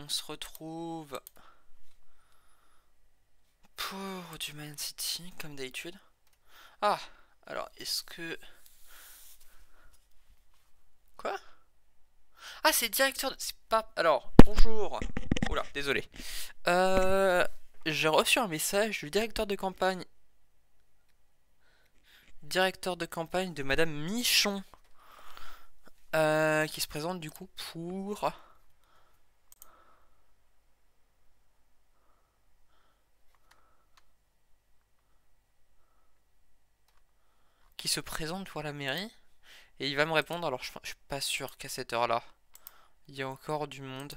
On se retrouve pour du Man City, comme d'habitude. Ah, alors, est-ce que... Quoi? Ah, c'est directeur de... C'est pas... Alors, bonjour. Oula, désolé. J'ai reçu un message du directeur de campagne. Directeur de campagne de Madame Michon. Qui se présente du coup pour... Qui se présente pour la mairie. Et il va me répondre, alors je suis pas sûr qu'à cette heure-là, il y a encore du monde.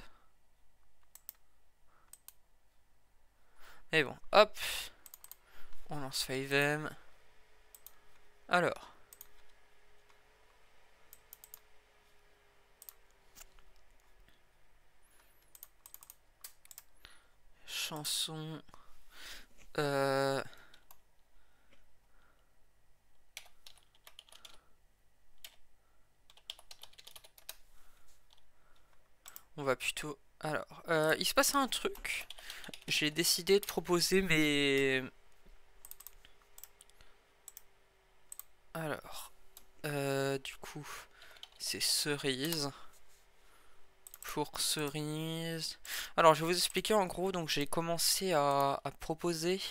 Mais bon, hop. On lance 5M. Alors. Chanson. On va plutôt... Alors, il se passe un truc. J'ai décidé de proposer mes... Alors, du coup, c'est cerise. Pour cerise... Alors, je vais vous expliquer en gros. Donc, j'ai commencé à proposer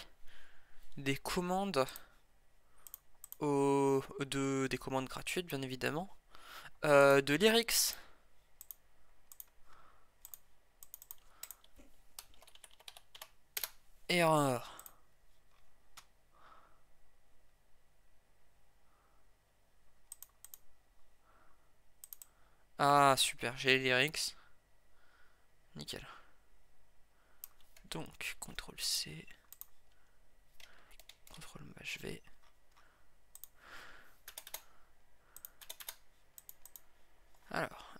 des commandes des commandes gratuites, bien évidemment. De lyrics. Erreur. Ah, super, j'ai les lyrics. Nickel. Donc, CTRL C. CTRL Maj V. Alors,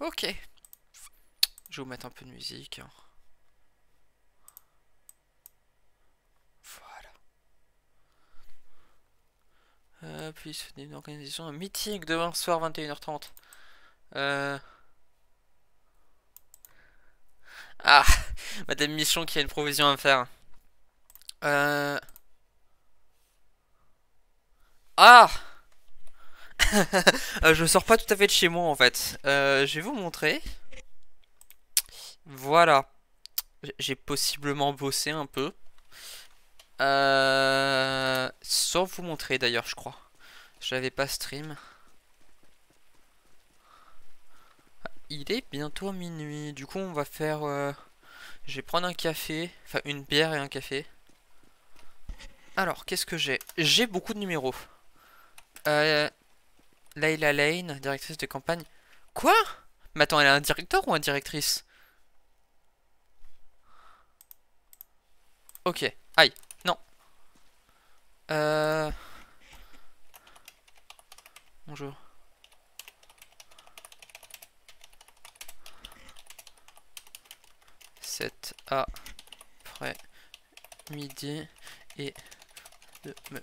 ok. Je vais vous mettre un peu de musique. Voilà. Puis une organisation, un meeting demain soir 21h30. Ah, Madame Michon qui a une provision à me faire. Ah je sors pas tout à fait de chez moi en fait. Je vais vous montrer. Voilà. J'ai possiblement bossé un peu. Sans vous montrer d'ailleurs, je crois. J'avais pas stream. Il est bientôt minuit. Du coup, on va faire... je vais prendre un café. Enfin, une bière et un café. Alors, qu'est-ce que j'ai? J'ai beaucoup de numéros. Layla Lane, directrice de campagne. Quoi? Mais attends, elle est un directeur ou un directrice? Ok. Aïe. Non. Bonjour. Cet après midi et de me...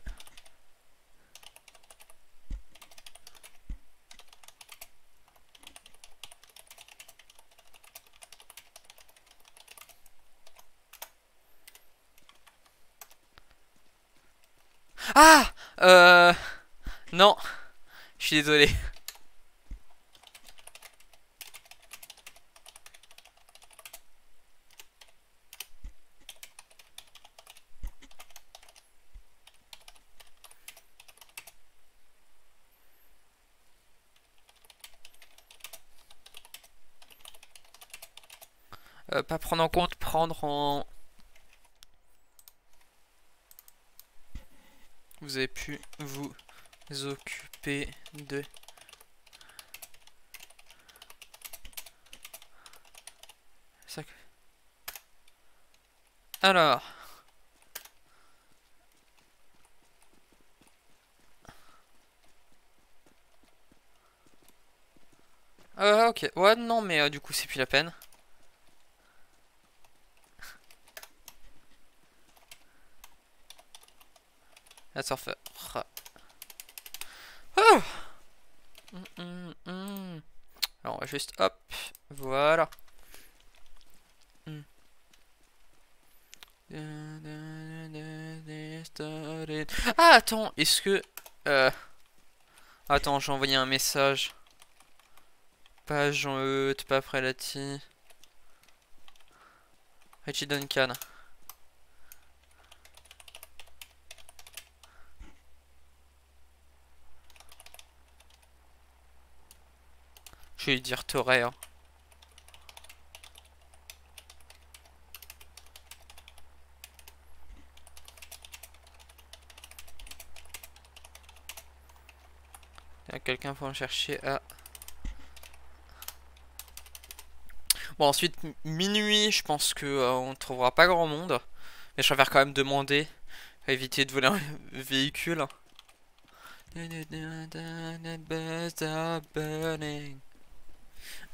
Ah Non. Je suis désolé. Pas prendre en compte, prendre en... Vous avez pu vous occuper de... Ça... Alors... ok. Ouais, non, mais du coup, c'est plus la peine. Un surfeur. Oh. Alors on va juste hop. Voilà. Ah attends, est-ce que... Attends, j'ai envoyé un message. Pas Jean-Eudes, pas Prelati. Richie Duncan. Je vais lui dire Toré. Hein. Il y a quelqu'un pour me chercher à... Bon, ensuite, minuit, je pense que on trouvera pas grand monde. Mais je préfère quand même demander. À éviter de voler un véhicule.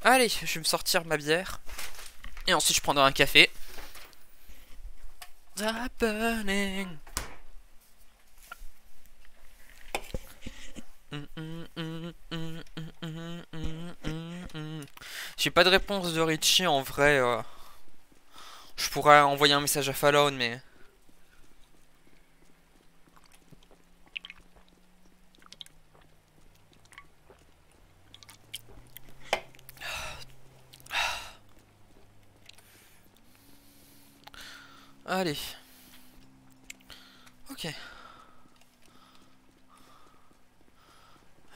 Allez, je vais me sortir ma bière. Et ensuite, je prendrai un café. J'ai pas de réponse de Richie en vrai. Je pourrais envoyer un message à Fallon, mais. Allez. Ok.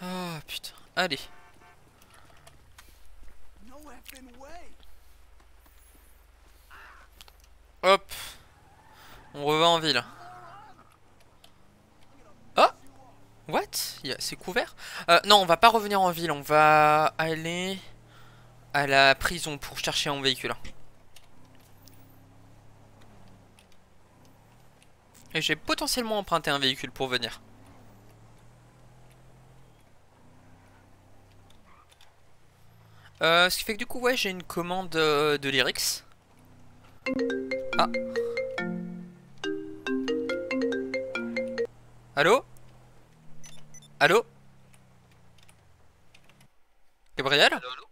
Ah putain. Allez. Hop. On revient en ville. Oh. What? C'est couvert? Non, on va pas revenir en ville. On va aller à la prison pour chercher un véhicule. Et j'ai potentiellement emprunté un véhicule pour venir. Ce qui fait que du coup, ouais, j'ai une commande de lyrics. Ah. Allô? Allô? Gabriel? Allô, allô?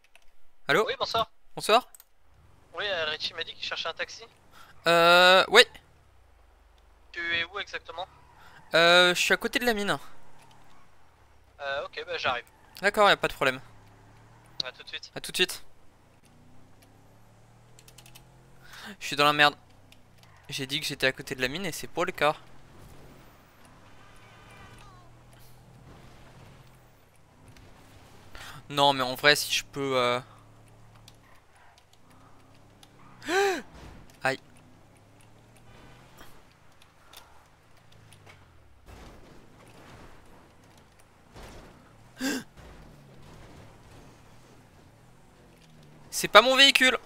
Allô? Oui, bonsoir. Bonsoir? Oui, Richie m'a dit qu'il cherchait un taxi. Oui. Tu es où exactement? Je suis à côté de la mine. Ok, bah j'arrive. D'accord, y a pas de problème. À tout de suite. À tout de suite. Je suis dans la merde. J'ai dit que j'étais à côté de la mine et c'est pas le cas. Non, mais en vrai, si je peux... Aïe. C'est pas mon véhicule.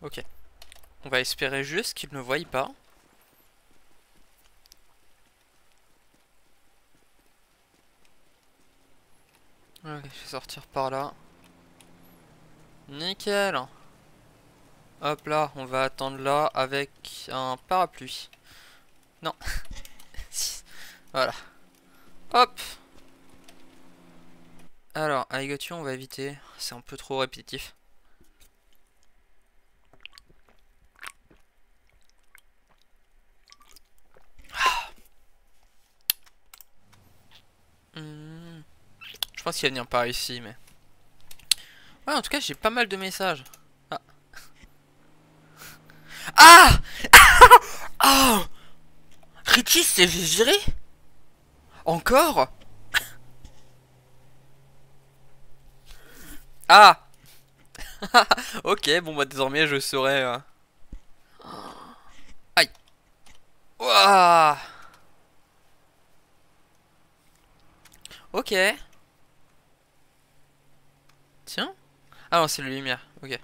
Ok. On va espérer juste qu'il ne voie pas. Ok, je vais sortir par là. Nickel. Hop là, on va attendre là avec un parapluie. Non. Voilà. Hop. Alors, Aigotu, on va éviter. C'est un peu trop répétitif. Je pense qu'il va venir par ici, mais... Ouais, en tout cas, j'ai pas mal de messages. Ah. Ah. Oh. Richie s'est viré. Encore. Ah. Ok, bon bah désormais je saurai... Aïe. Ouah. Ok. Tiens. Ah non, c'est la lumière. Ok.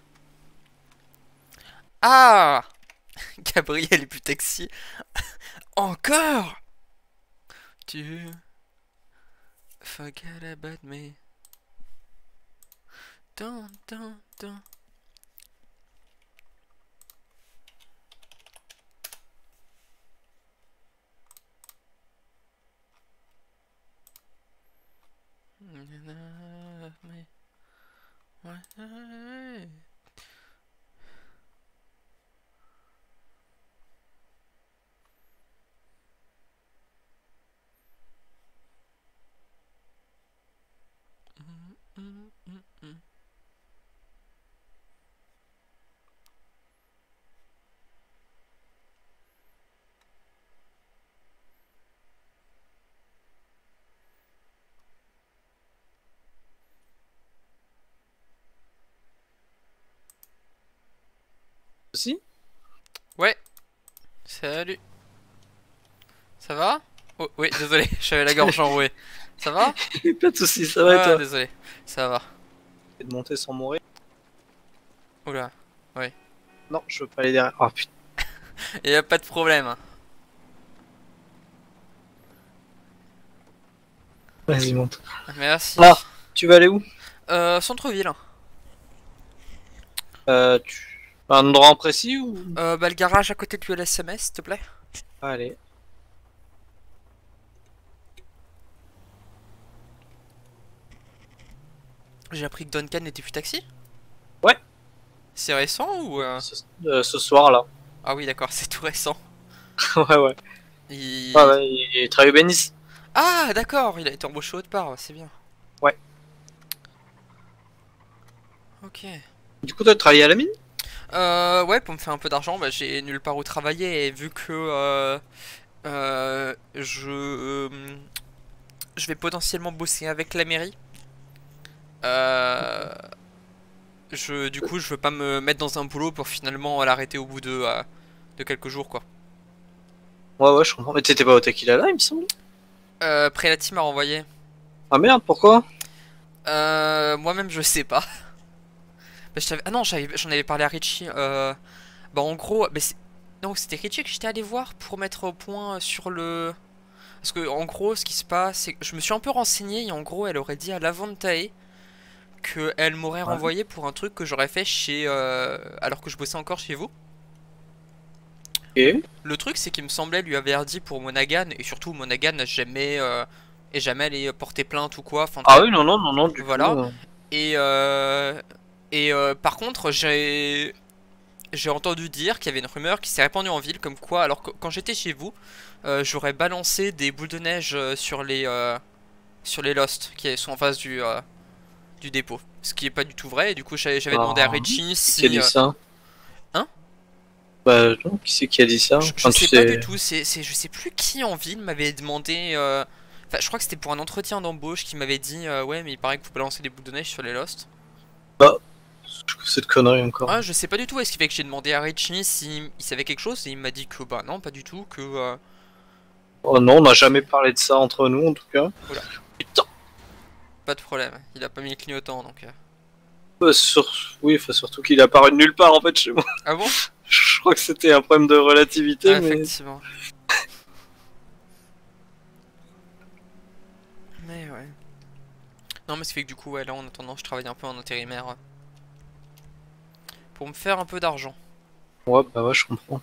Ah. Gabriel est plus taxi. Encore. Tu... Forget about me. Dun, dun, dun. Ouais. Aussi? Ouais, salut. Ça va? Oh, oui, désolé, j'avais la gorge enrouée. Ça va? Pas de soucis, ça va et Ah, toi? désolé, ça va. Et de monter sans mourir? Oula, ouais. Non, je veux pas aller derrière. Oh putain, Y a pas de problème. vas-y, monte. Merci. Ah, tu vas aller où? Centre-ville. Tu... Un endroit précis ou? Bah, le garage à côté du LSMS, s'il te plaît. Allez. J'ai appris que Duncan n'était plus taxi. Ouais. C'est récent ou Ce soir-là. Ah oui, d'accord, c'est tout récent. Ouais, ouais. Il... Ah ouais, il travaille au Bénis. Ah, d'accord, il a été embauché autre part, c'est bien. Ouais. Ok. Du coup, toi, tu travailles à la mine? Ouais, pour me faire un peu d'argent, bah, j'ai nulle part où travailler et vu que je vais potentiellement bosser avec la mairie. Du coup, je veux pas me mettre dans un boulot pour finalement l'arrêter au bout de quelques jours, quoi. Ouais, ouais, je comprends. Mais t'étais pas au Tequila là, il me semble. Prelati m'a renvoyé. Ah merde, pourquoi? Moi-même, je sais pas. Bah, ah non, j'en avais parlé à Richie. Bah, en gros, non, c'était Richie que j'étais allé voir pour mettre au point sur le. Parce que, en gros, ce qui se passe, c'est que je me suis un peu renseigné et en gros, elle aurait dit à l'Avantae qu'elle m'aurait Ouais. renvoyé pour un truc que j'aurais fait alors que je bossais encore chez vous. Ok. Le truc, c'est qu'il me semblait lui avoir dit pour Monaghan, et surtout Monaghan n'a jamais, est jamais allé porter plainte ou quoi. Enfin, Ah oui, non, non, non, non, du voilà. tout. Et par contre, j'ai entendu dire qu'il y avait une rumeur qui s'est répandue en ville, comme quoi, alors que quand j'étais chez vous, j'aurais balancé des boules de neige sur les Lost qui sont en face du dépôt. Ce qui est pas du tout vrai, et du coup, j'avais demandé à Ah, Richie qui a si. dit ça? Hein? Bah, non, qui c'est qui a dit ça? Je Enfin, tu sais pas du sais. tout, je sais plus qui en ville m'avait demandé. Enfin, je crois que c'était pour un entretien d'embauche qui m'avait dit ouais, mais il paraît que vous balancez des boules de neige sur les Lost. Bah, cette connerie encore. Ah, je sais pas du tout, est-ce qu'il fait que j'ai demandé à Richie s'il savait quelque chose et il m'a dit que bah non, pas du tout, que. Oh non, on n'a jamais parlé de ça entre nous en tout cas. Voilà. Putain. Pas de problème, il a pas mis le clignotant donc. Oui, enfin, surtout qu'il apparaît de nulle part en fait chez moi. Ah bon? Je crois que c'était un problème de relativité, Ah, mais. effectivement. Mais ouais. Non, mais ce qui fait que du coup, ouais, là en attendant, je travaille un peu en intérimaire pour me faire un peu d'argent. Ouais, bah ouais, je comprends.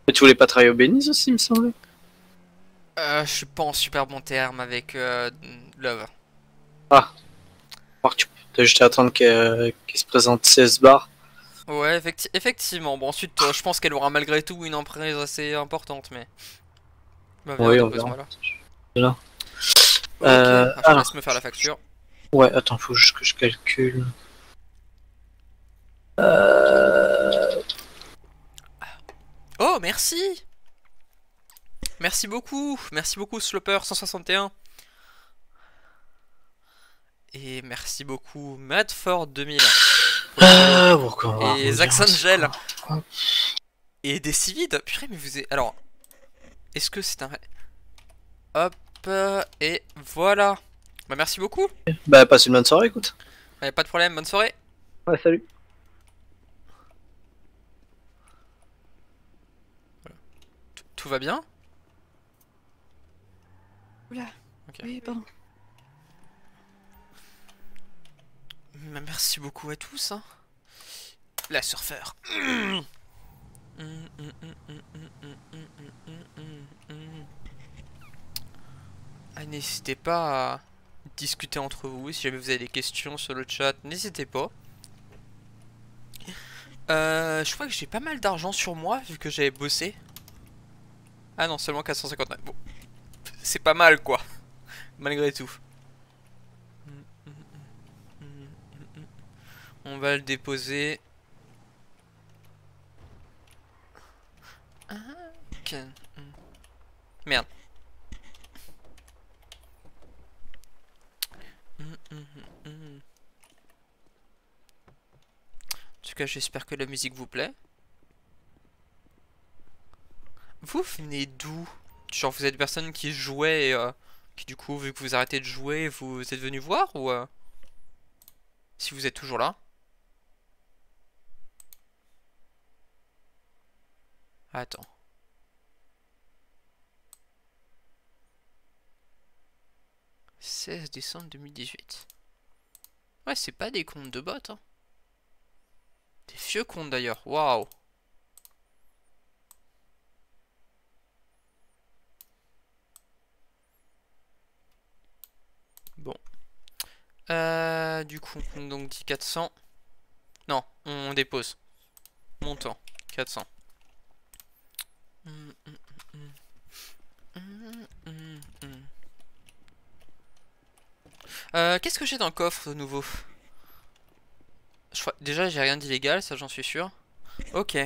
Mais tu voulais pas travailler au Bénis aussi, il me semblait? Je suis pas en super bon terme avec Love. Ah, alors tu t'as juste à attendre qu'il se présente 16 bars. Ouais, effectivement. Bon, ensuite, je pense qu'elle aura malgré tout une emprise assez importante, mais. Bah, viens, Oui, on dépose-moi verra. là. Là. Ok, je te Alors, laisse me faire la facture. ouais, attends, faut juste que je calcule. Euh... Oh, merci! Merci beaucoup, Sloper 161. Et merci beaucoup, Madford 2000. Pourquoi on va Et revenir Zax à ça. Angel. Et des civides. Purée, mais vous êtes. Alors, est-ce que c'est un. Hop, et voilà. Bah, merci beaucoup. Bah, passe une bonne soirée, écoute. Allez, pas de problème, bonne soirée. Ouais, salut. Tout va bien? Oula. Ok. Oui, pardon. Bah, merci beaucoup à tous. Hein. La surfeur. Ah, n'hésitez pas discuter entre vous. Si jamais vous avez des questions sur le chat, n'hésitez pas. Je crois que j'ai pas mal d'argent sur moi vu que j'avais bossé. Ah non, seulement 459. Bon, c'est pas mal quoi, malgré tout. On va le déposer. Ok. Merde. En tout cas, j'espère que la musique vous plaît. Vous venez d'où? Genre, vous êtes personne qui jouait et qui, du coup, vu que vous arrêtez de jouer, vous êtes venu voir ou si vous êtes toujours là? Attends. « 16 décembre 2018. » Ouais, c'est pas des comptes de bots, hein. Des vieux comptes d'ailleurs, waouh. Bon. Du coup, donc dit 400. Non, on dépose. Montant, 400. Qu'est-ce que j'ai dans le coffre de nouveau? Déjà, j'ai rien d'illégal, ça j'en suis sûr. Ok.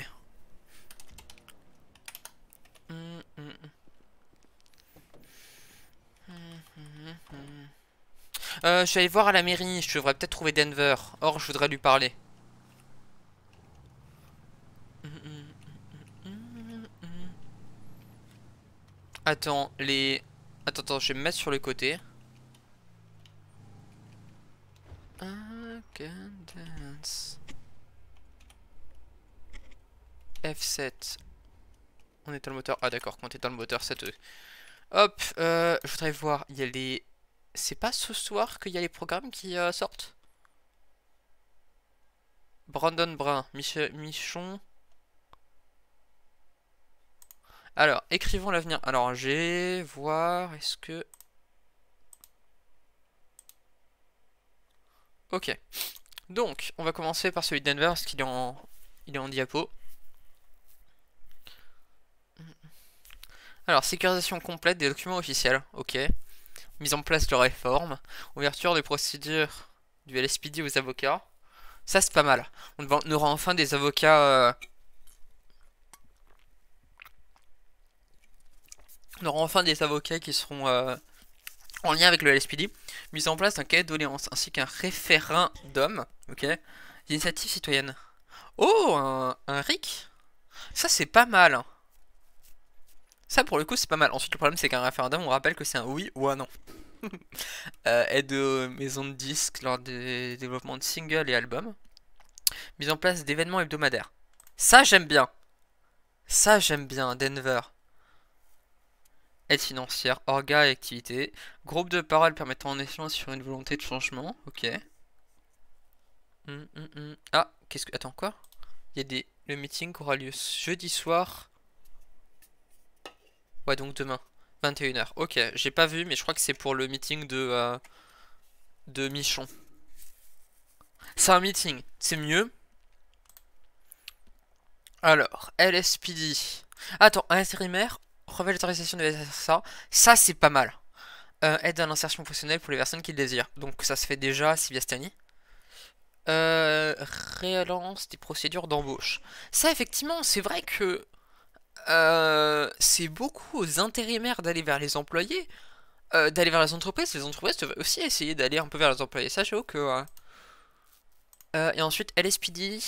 Je suis allé voir à la mairie, je devrais peut-être trouver Denver. Or, je voudrais lui parler. Attends, Attends, je vais me mettre sur le côté. I can dance. F7. On est dans le moteur. Ah d'accord, quand on est dans le moteur, ça te... Hop, je voudrais voir, il y a les... C'est pas ce soir qu'il y a les programmes qui sortent? Brandon Brun, Michon. Alors, écrivons l'avenir. Alors, j'ai... Voir, est-ce que... Ok. Donc, on va commencer par celui de Denver, parce qu'il est en... Il est en diapo. Alors, sécurisation complète des documents officiels. Ok. Mise en place de réformes. Ouverture des procédures du LSPD aux avocats. Ça, c'est pas mal. On aura enfin des avocats... On aura enfin des avocats qui seront en lien avec le LSPD. Mise en place d'un cahier de doléances ainsi qu'un référendum. Ok. Initiative citoyenne. Oh, un RIC. Ça, c'est pas mal. Hein. Ça, pour le coup, c'est pas mal. Ensuite, le problème, c'est qu'un référendum, on rappelle que c'est un oui ou un non. Aide aux maisons de disques lors des développements de singles et albums. Mise en place d'événements hebdomadaires. Ça, j'aime bien. Ça, j'aime bien. Denver. Aide financière, orga et activité. Groupe de parole permettant en échange sur une volonté de changement. Ok. Ah, qu'est-ce que... Attends, quoi? Il y a le meeting qui aura lieu jeudi soir. Ouais, donc demain. 21h. Ok, j'ai pas vu, mais je crois que c'est pour le meeting de Michon. C'est un meeting, c'est mieux. Alors, LSPD. Attends, intérimaire, revalorisation de ça. Ça, c'est pas mal. Aide à l'insertion professionnelle pour les personnes qui le désirent. Donc, ça se fait déjà, Siviastani. Relance des procédures d'embauche. Ça, effectivement, c'est vrai que c'est beaucoup aux intérimaires d'aller vers les employés, d'aller vers les entreprises. Les entreprises devraient aussi essayer d'aller un peu vers les employés. Ça, j'avoue que... et ensuite, LSPD,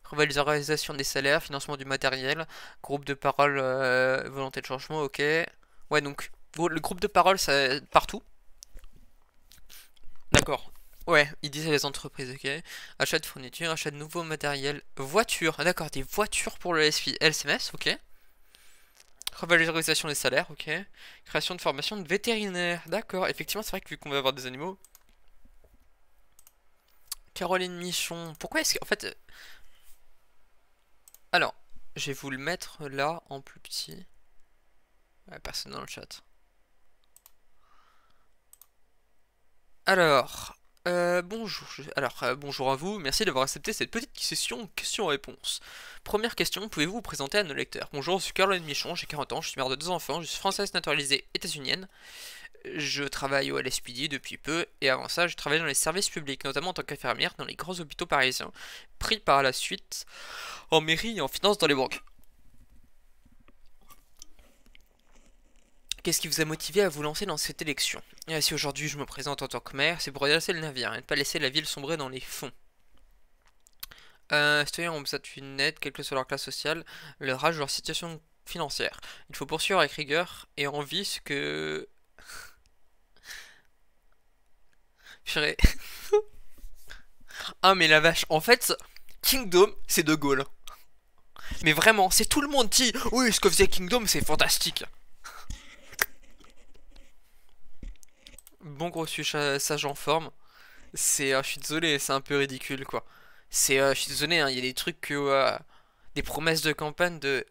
revalorisation des salaires, financement du matériel, groupe de parole, volonté de changement, ok. Ouais, donc, le groupe de parole, ça partout. D'accord. Ouais, ils disent les entreprises, ok. Achat de fournitures, achat de nouveaux matériels, voitures. D'accord, des voitures pour le LCMS, ok. Revalorisation des salaires, ok. Création de formation de vétérinaire, d'accord. Effectivement, c'est vrai que vu qu'on va avoir des animaux. Caroline Michon, pourquoi est-ce qu'en fait... Alors, je vais vous le mettre là en plus petit. Ouais, personne dans le chat. Alors, bonjour. Bonjour à vous. Merci d'avoir accepté cette petite session questions-réponses. Première question, pouvez-vous vous présenter à nos lecteurs? Bonjour, je suis Caroline Michon, j'ai 40 ans, je suis mère de 2 enfants, je suis française naturalisée états-unienne. Je travaille au LSPD depuis peu, et avant ça, je travaillais dans les services publics, notamment en tant qu'infirmière dans les grands hôpitaux parisiens, pris par la suite en mairie et en finance dans les banques. Qu'est-ce qui vous a motivé à vous lancer dans cette élection? Et si aujourd'hui je me présente en tant que maire, c'est pour redresser le navire et ne pas laisser la ville sombrer dans les fonds. Citoyens ont besoin d'une aide, quelle que soit leur classe sociale, leur âge ou leur situation financière. Il faut poursuivre avec rigueur et envie ce que... Purée. Ah mais la vache, en fait, Kingdom, c'est De Gaulle. Mais vraiment, c'est tout le monde dit, oui, ce que faisait Kingdom, c'est fantastique. Bon gros, je suis sage en forme. Je suis désolé, c'est un peu ridicule quoi. Je suis désolé, hein, il y a des trucs que, des promesses de campagne de.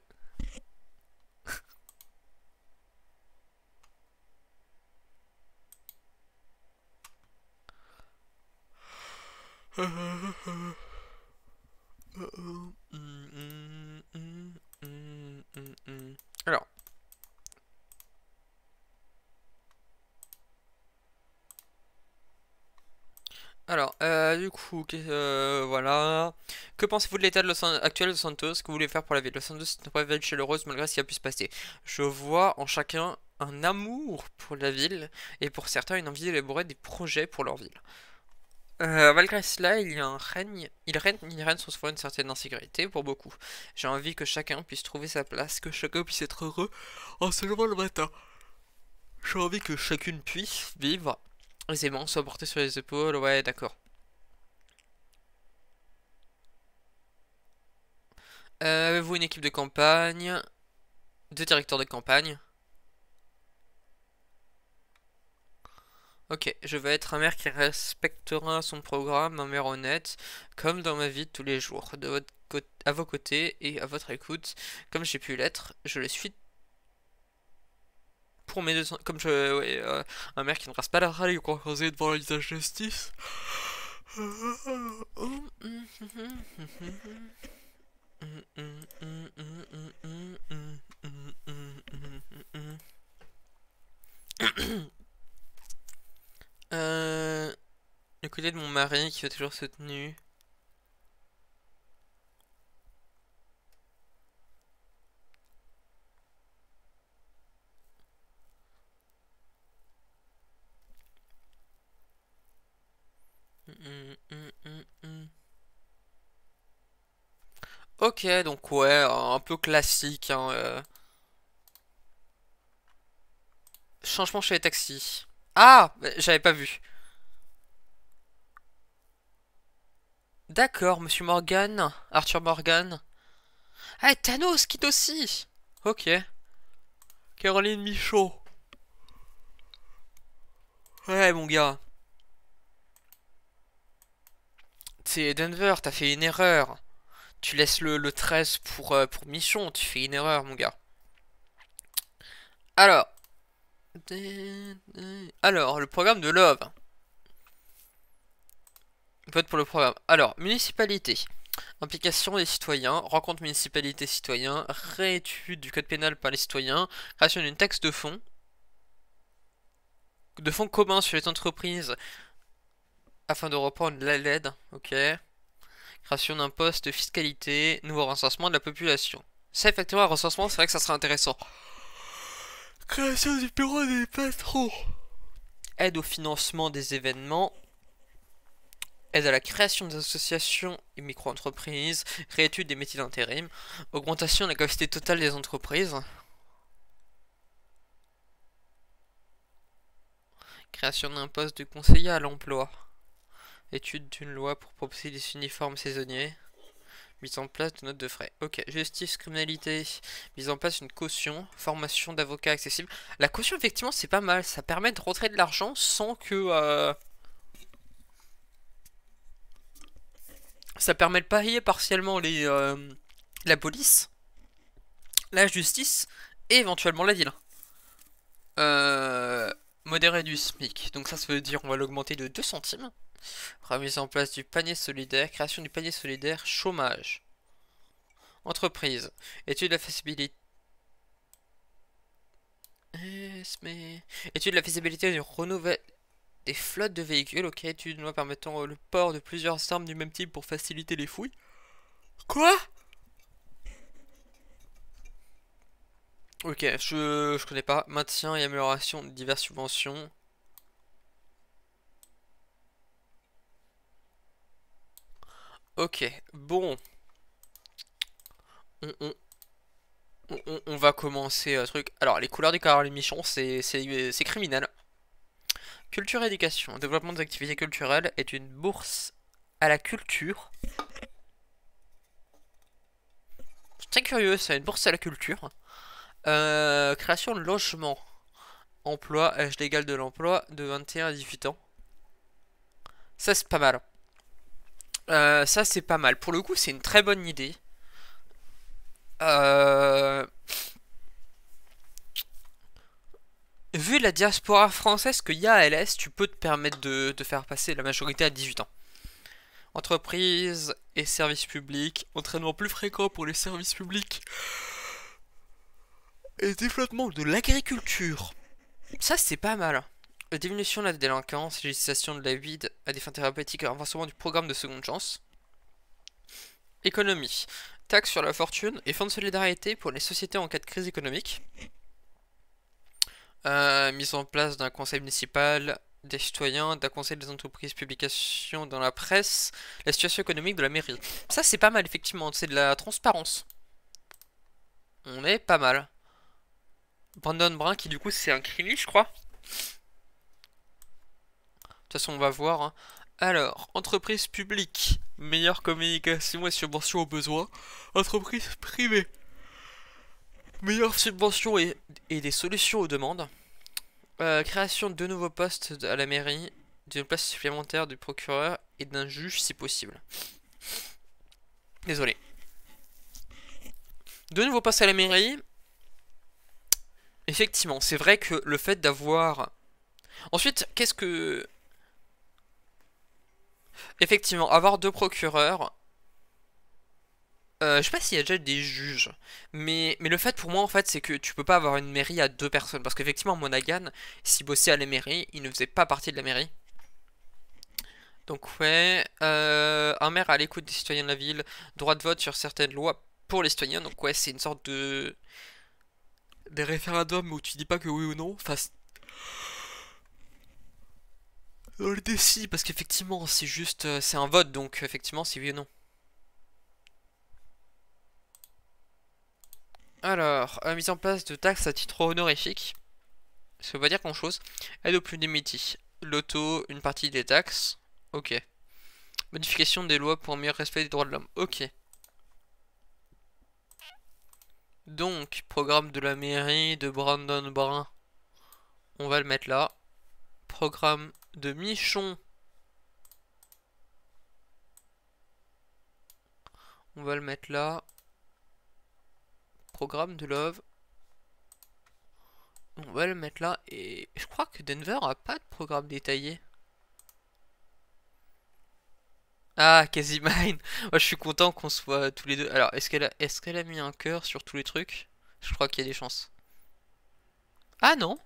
Alors. Du coup, voilà. Que pensez-vous de l'état de actuel de Santos? Que vous voulez faire pour la ville? Los Santos est une ville chaleureuse malgré ce qui a pu se passer. Je vois en chacun un amour pour la ville et pour certains une envie d'élaborer des projets pour leur ville. Malgré cela, il y a un règne, il règne sans une certaine insécurité pour beaucoup. J'ai envie que chacun puisse trouver sa place, que chacun puisse être heureux en se levant le matin. J'ai envie que chacune puisse vivre aisément, soit porté sur les épaules, ouais, d'accord. Avez-vous une équipe de campagne? 2 directeurs de campagne. Ok, je vais être un maire qui respectera son programme, un maire honnête, comme dans ma vie de tous les jours, à vos côtés et à votre écoute, comme j'ai pu l'être, je le suis pour mes deux, comme je, ouais, un maire qui ne reste pas la râle et croisé devant les injustices. Le côté de mon mari qui a toujours soutenu. Ok, donc ouais, un peu classique, hein, Changement chez les taxis. Ah, j'avais pas vu. D'accord, Monsieur Morgan, Arthur Morgan. Ah, Thanos quitte aussi. Ok. Caroline Michaud. Ouais, mon gars. C'est Denver, t'as fait une erreur. Tu laisses le 13 pour Michon, tu fais une erreur, mon gars. Alors. Alors, le programme de Love. Vote pour le programme. Alors, municipalité. Implication des citoyens, rencontre municipalité-citoyens, réétude du code pénal par les citoyens, création d'une taxe de fonds communs sur les entreprises afin de reprendre la LED, ok. Création d'un poste de fiscalité, nouveau recensement de la population. Ça, effectivement, un recensement, c'est vrai que ça serait intéressant. Création du bureau des patrons. Aide au financement des événements. Aide à la création des associations et micro-entreprises. Réétude des métiers d'intérim. Augmentation de la capacité totale des entreprises. Création d'un poste de conseiller à l'emploi. Étude d'une loi pour proposer des uniformes saisonniers. Mise en place de notes de frais. Ok, justice, criminalité. Mise en place d'une caution. Formation d'avocats accessible. La caution, effectivement, c'est pas mal. Ça permet de rentrer de l'argent sans que... Ça permet de parier partiellement la police, la justice et éventuellement la ville. modéré du SMIC. Donc ça veut dire on va l'augmenter de 2 centimes. Remise en place du panier solidaire, création du panier solidaire, chômage. Entreprise, étude de la faisabilité. Étude de la faisabilité du renouvellement des flottes de véhicules. Ok, étude de loi permettant le port de plusieurs armes du même type pour faciliter les fouilles. Quoi? Ok, je connais pas. Maintien et amélioration de diverses subventions. Ok, bon. On, on va commencer un truc. Alors, les couleurs du Caroline Michon, c'est criminel. Culture et éducation. Développement des activités culturelles est une bourse à la culture. C'est très curieux, c'est une bourse à la culture. Création de logement. Emploi, âge légal de l'emploi de 21 à 18 ans. Ça, c'est pas mal. Ça, c'est pas mal. Pour le coup, c'est une très bonne idée. Vu la diaspora française qu'il y a à LS, tu peux te permettre de faire passer la majorité à 18 ans. Entreprises et services publics, entraînement plus fréquent pour les services publics et développement de l'agriculture. Ça, c'est pas mal. Diminution de la délinquance, législation de la vide à des fins thérapeutiques et renforcement du programme de seconde chance. Économie. Taxe sur la fortune et fonds de solidarité pour les sociétés en cas de crise économique. Mise en place d'un conseil municipal des citoyens, d'un conseil des entreprises, publication dans la presse, la situation économique de la mairie. Ça, c'est pas mal, effectivement. C'est de la transparence. On est pas mal. Brandon Brun, qui du coup, c'est un crimi, je crois. De toute façon, on va voir. Hein. Alors, entreprise publique, meilleure communication et subvention aux besoins. Entreprise privée, meilleure subvention et des solutions aux demandes. Création de 2 nouveaux postes à la mairie, d'une place supplémentaire du procureur et d'un juge si possible. Désolé. 2 nouveaux postes à la mairie. Effectivement, c'est vrai que le fait d'avoir... Ensuite, qu'est-ce que... Effectivement, avoir 2 procureurs... je sais pas s'il y a déjà des juges, mais le fait pour moi en fait c'est que tu peux pas avoir une mairie à 2 personnes, parce qu'effectivement Monaghan, s'il bossait à la mairie, il ne faisait pas partie de la mairie. Donc ouais, un maire à l'écoute des citoyens de la ville, droit de vote sur certaines lois pour les citoyens, donc ouais c'est une sorte de... des référendums où tu dis pas que oui ou non, enfin... Dans le déci, parce qu'effectivement c'est juste... c'est un vote, donc effectivement c'est oui ou non. Alors, mise en place de taxes à titre honorifique. Ça veut pas dire grand chose. Aide aux plus démunis. L'auto, une partie des taxes. Ok. Modification des lois pour un meilleur respect des droits de l'homme. Ok. Donc, programme de la mairie de Brandon Brun. On va le mettre là. Programme de Michon. On va le mettre là. Programme de Love. On va le mettre là. Et je crois que Denver a pas de programme détaillé. Ah, Quasi-Mine. Moi, je suis content qu'on soit tous les deux. Alors, est-ce qu'elle a mis un cœur sur tous les trucs? Je crois qu'il y a des chances. Ah non.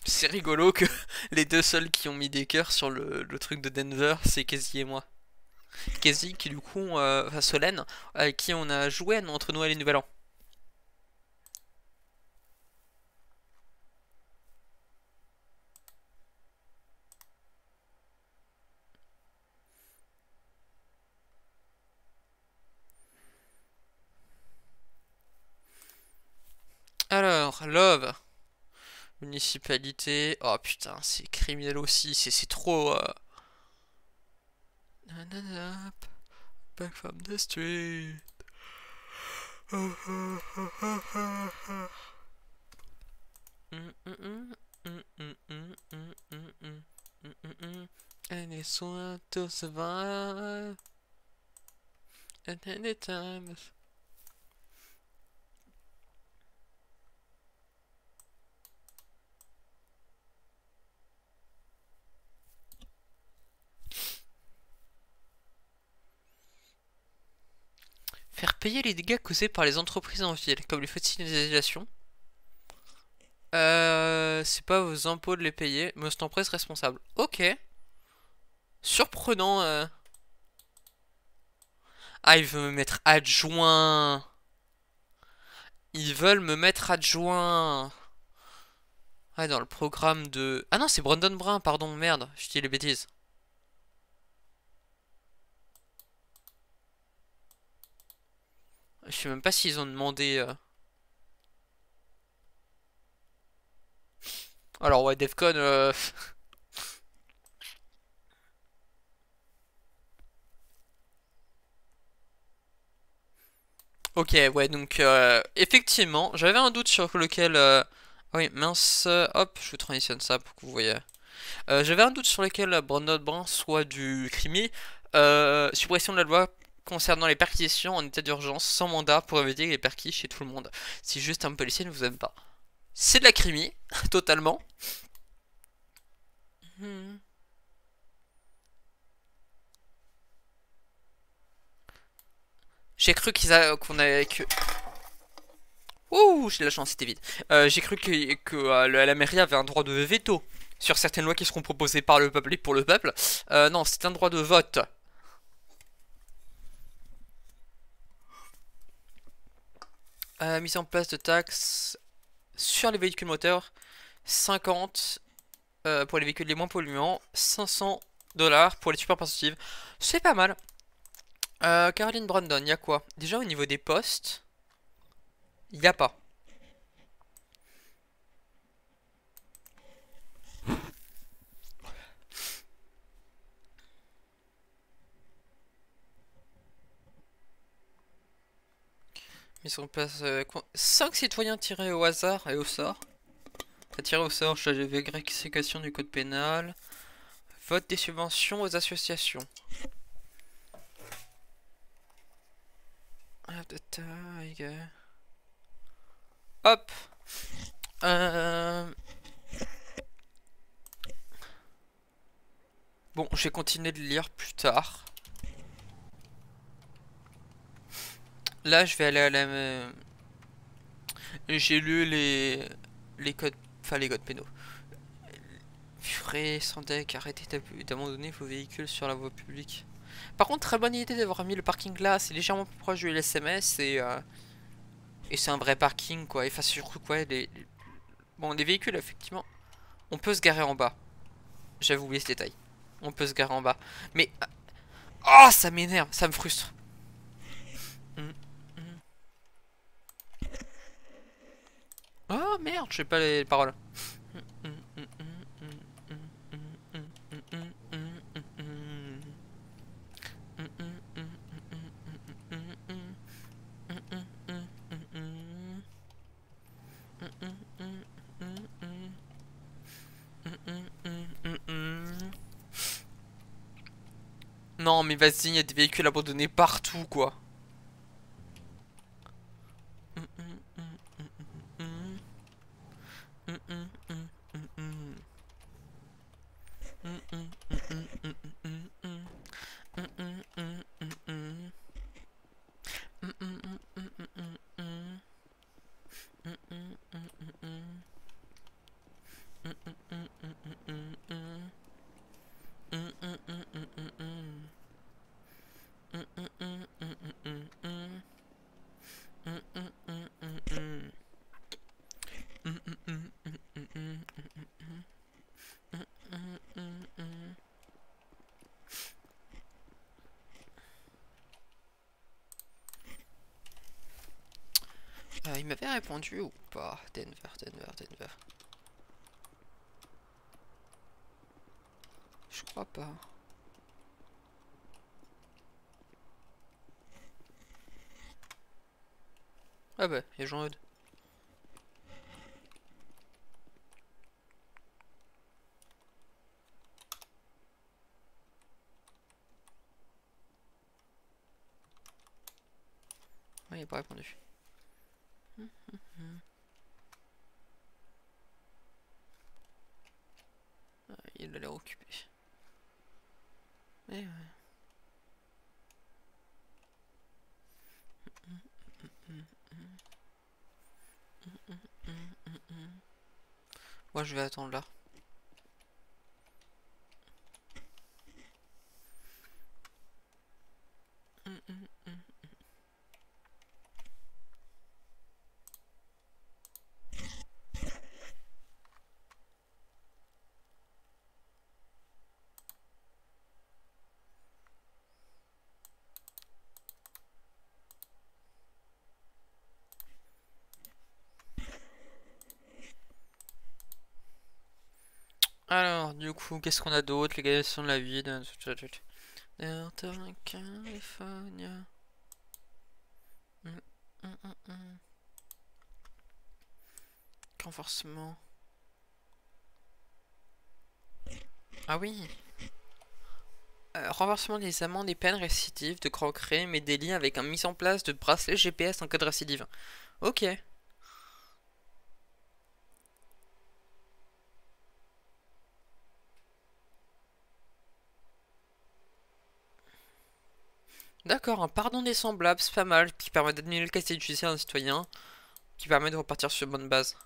C'est rigolo que les deux seuls qui ont mis des cœurs sur le truc de Denver, c'est Casey et moi. Casey qui du coup, enfin Solène, avec qui on a joué entre Noël et Nouvel An. Alors, Love. Municipalité. Oh putain, c'est criminel aussi, c'est trop... Nanana, back from the street. And it's one to survive at any time. Faire payer les dégâts causés par les entreprises en ville, comme les feux de signalisation. C'est pas vos impôts de les payer, mais c'est empresse responsable. Ok. Surprenant. Ah, il veut me mettre adjoint. Ils veulent me mettre adjoint. Ah, dans le programme de... Ah non, c'est Brandon Brun, pardon, merde, je dis les bêtises. Je sais même pas s'ils ont demandé... Alors ouais, Defcon... Ok, ouais, donc effectivement, j'avais un doute sur lequel... Ah oui, mince, hop, je vous transitionne ça pour que vous voyez. J'avais un doute sur lequel Brandon Brun soit du crimi. Suppression de la loi concernant les perquisitions en état d'urgence sans mandat pour éviter les perquis chez tout le monde. Si juste un policier ne vous aime pas. C'est de la crimi, totalement. J'ai cru qu'on avait que... Ouh, j'ai de la chance, c'était vide. J'ai cru que la mairie avait un droit de veto sur certaines lois qui seront proposées par le peuple et pour le peuple. Non, c'est un droit de vote. Mise en place de taxes sur les véhicules moteurs. 50 pour les véhicules les moins polluants. 500 $ pour les superpositives. C'est pas mal. Caroline Brandon, il y a quoi? Déjà au niveau des postes, il n'y a pas. Mise en place 5 citoyens tirés au hasard et au sort. Tirés au sort, vérification du code pénal. Vote des subventions aux associations. Hop. Bon, je vais continuer de lire plus tard. Là, je vais aller à la... J'ai lu les codes... Enfin, les codes pénaux. Furé, sans deck, arrêtez d'abandonner vos véhicules sur la voie publique. Par contre, très bonne idée d'avoir mis le parking là. C'est légèrement plus proche du LSMS et c'est un vrai parking, quoi. Et enfin, surtout, quoi, bon, les véhicules, effectivement, on peut se garer en bas. J'avais oublié ce détail. On peut se garer en bas. Mais... Oh, ça m'énerve, ça me frustre. Oh merde, je sais pas les paroles. Non mais vas-y, il y a des véhicules abandonnés partout quoi. Il m'avait répondu ou pas? Denver. Je crois pas. Ah bah, il y a Jean-Eudes. Ouais, il a pas répondu. Il a l'air occupé. Eh ouais. Moi je vais attendre là. Alors, du coup, qu'est-ce qu'on a d'autre? Légalisation de la vie de... California. Renforcement. Ah oui. Renforcement des amendes et peines récidives de croquerie, mais des liens avec une mise en place de bracelets GPS en cas de récidive. Ok. D'accord, un pardon des semblables, c'est pas mal, qui permet d'admirer le casier judiciaire d'un citoyen, qui permet de repartir sur une bonne base.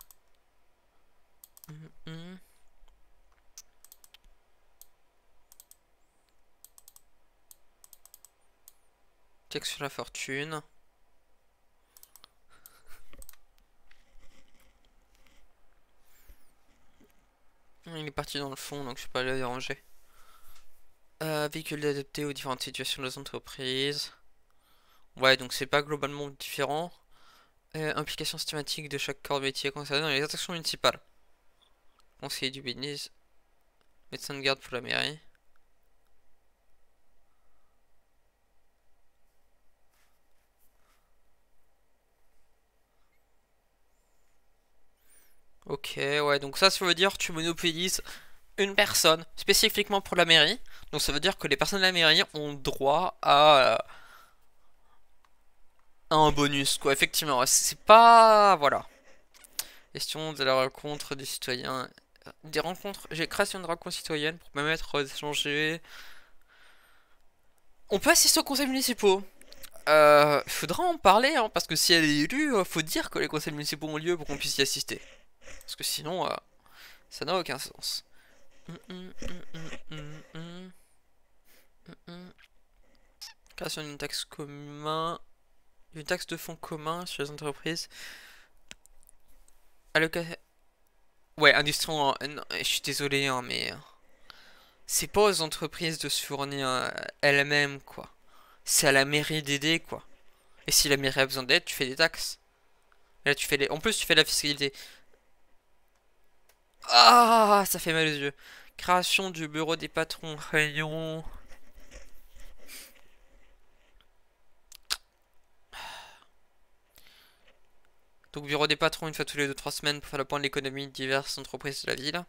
Check sur la fortune. Il est parti dans le fond, donc je vais pas le déranger. Véhicule adapté aux différentes situations des entreprises. Ouais, donc c'est pas globalement différent. Implication systématique de chaque corps de métier concerné dans les actions municipales. Conseiller du business. Médecin de garde pour la mairie. Ok, ouais, donc ça veut dire que tu monopolises une personne spécifiquement pour la mairie. Donc ça veut dire que les personnes de la mairie ont droit à un bonus, quoi. Effectivement, c'est pas... Voilà. Question de la rencontre des citoyens. Des rencontres... J'ai création de rencontres citoyennes pour permettre d'échanger. On peut assister aux conseils municipaux. Faudra en parler, hein, parce que si elle est élue, faut dire que les conseils municipaux ont lieu pour qu'on puisse y assister. Parce que sinon, ça n'a aucun sens. Création d'une taxe commun, une taxe de fonds commun sur les entreprises. Ouais, industrie. Non, je suis désolé, hein, mais c'est pas aux entreprises de se fournir elles-mêmes, quoi. C'est à la mairie d'aider, quoi. Et si la mairie a besoin d'aide, tu fais des taxes. Là, tu fais les... En plus, tu fais la fiscalité. Ah, ça fait mal aux yeux. Création du bureau des patrons. Réunion. Donc, bureau des patrons une fois tous les 2-3 semaines pour faire le point de l'économie de diverses entreprises de la ville.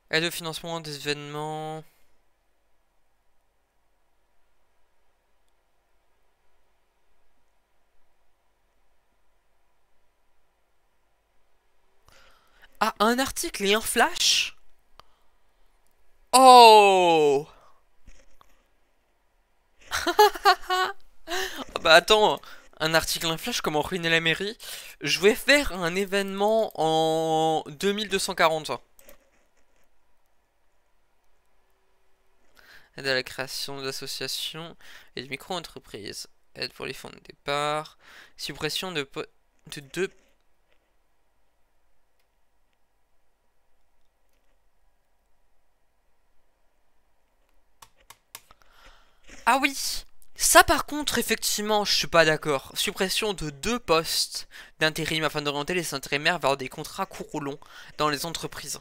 Aide au financement des événements. Ah, un article et un flash? Oh! Ah bah attends, un article, un flash, comment ruiner la mairie? Je vais faire un événement en 2240. Aide à la création d'associations et de micro-entreprises. Aide pour les fonds de départ. Suppression de deux... Ah oui! Ça par contre, effectivement, je suis pas d'accord. Suppression de 2 postes d'intérim afin d'orienter les intérimaires vers des contrats courts ou longs dans les entreprises.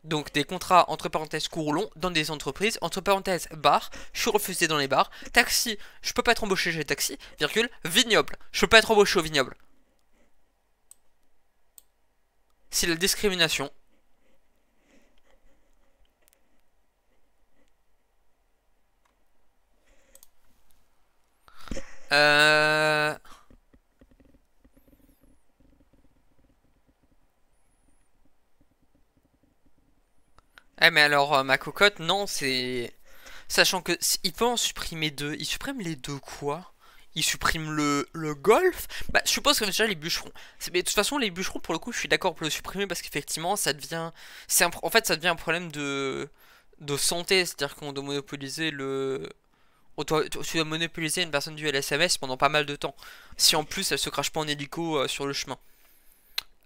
Donc des contrats entre parenthèses courts ou longs dans des entreprises, entre parenthèses bar, je suis refusé dans les bars, taxi, je peux pas être embauché chez les taxis, virgule, vignoble, je peux pas être embauché au vignoble. C'est la discrimination. Eh mais alors ma cocotte, non, c'est... Sachant que il peut en supprimer 2. Il supprime les 2 quoi? Ils suppriment le golf. Bah, je suppose que déjà les bûcherons. Mais de toute façon, les bûcherons, pour le coup, je suis d'accord pour le supprimer parce qu'effectivement, ça devient. En fait, ça devient un problème de santé. C'est-à-dire qu'on doit monopoliser le. Tu dois monopoliser une personne du LSMS pendant pas mal de temps. Si en plus elle se crache pas en hélico sur le chemin.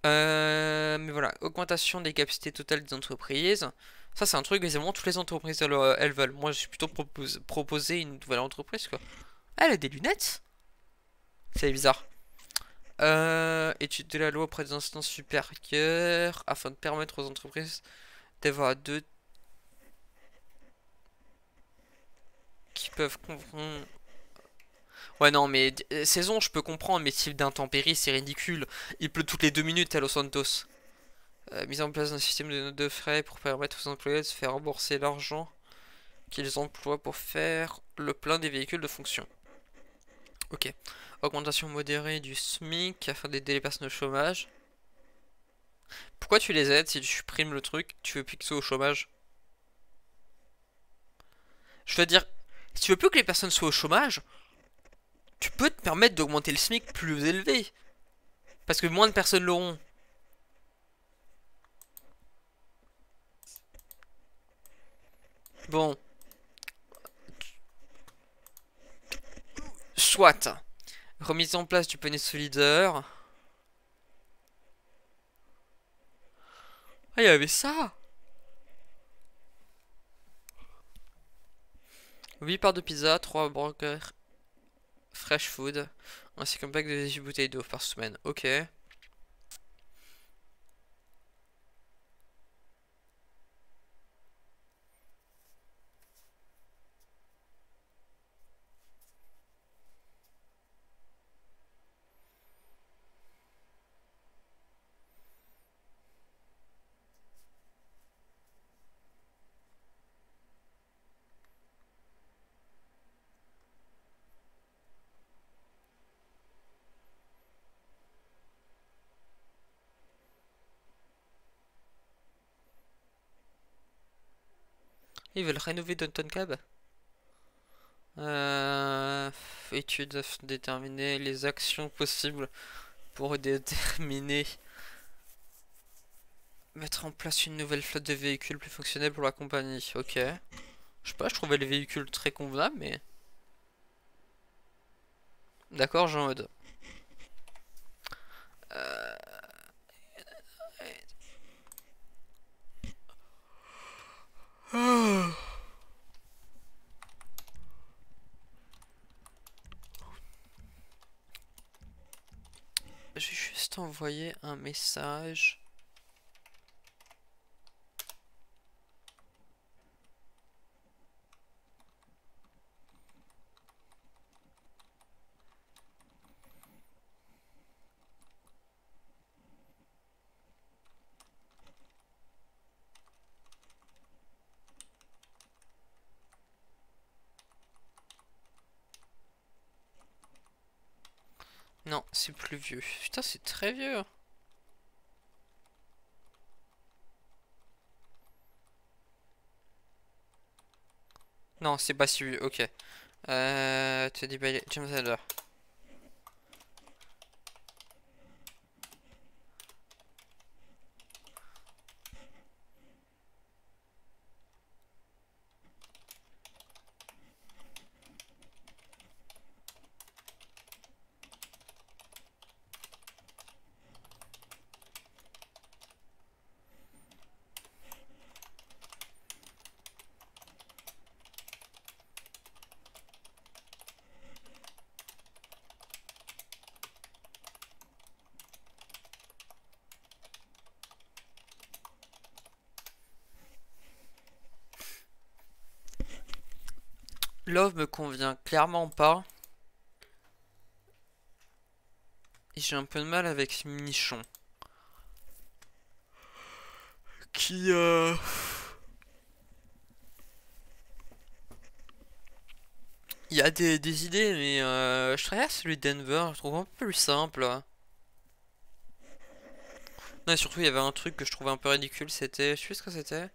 Mais voilà, augmentation des capacités totales des entreprises. Ça, c'est un truc, évidemment, toutes les entreprises elles veulent. Moi, je suis plutôt proposer une nouvelle entreprise, quoi. Ah, elle a des lunettes? C'est bizarre. Étude de la loi auprès des instances supérieures afin de permettre aux entreprises d'avoir deux qui peuvent comprendre. Ouais, non, mais saison, je peux comprendre, mais type d'intempéries, c'est ridicule. Il pleut toutes les 2 minutes à Los Santos. Mise en place d'un système de notes de frais pour permettre aux employés de se faire rembourser l'argent qu'ils emploient pour faire le plein des véhicules de fonction. Ok. Augmentation modérée du SMIC afin d'aider les personnes au chômage. Pourquoi tu les aides si tu supprimes le truc? Tu veux plus qu'ils soient au chômage? Je veux dire, si tu veux plus que les personnes soient au chômage, tu peux te permettre d'augmenter le SMIC plus élevé. Parce que moins de personnes l'auront. Bon. Soit. Remise en place du poney solidaire. Ah, il y avait ça. 8 parts de pizza, 3 burgers fresh food, ainsi qu'un pack de 18 bouteilles d'eau par semaine. Ok. Ils veulent rénover Downton Cab. Étude afin de déterminer les actions possibles pour déterminer. Mettre en place une nouvelle flotte de véhicules plus fonctionnelle pour la compagnie. Ok. Je sais pas, je trouvais les véhicules très convenables, mais. D'accord, j'en mode. Euh... Je vais juste envoyer un message. Non, c'est plus vieux. Putain, c'est très vieux. Non, c'est pas si vieux. Ok. Tu dis James Adler. Love me convient clairement pas. Et j'ai un peu de mal avec Michon. Qui Il y a des idées, mais je traverse celui de Denver, je le trouve un peu plus simple. Non, et surtout, il y avait un truc que je trouvais un peu ridicule, c'était. Je sais plus ce que c'était.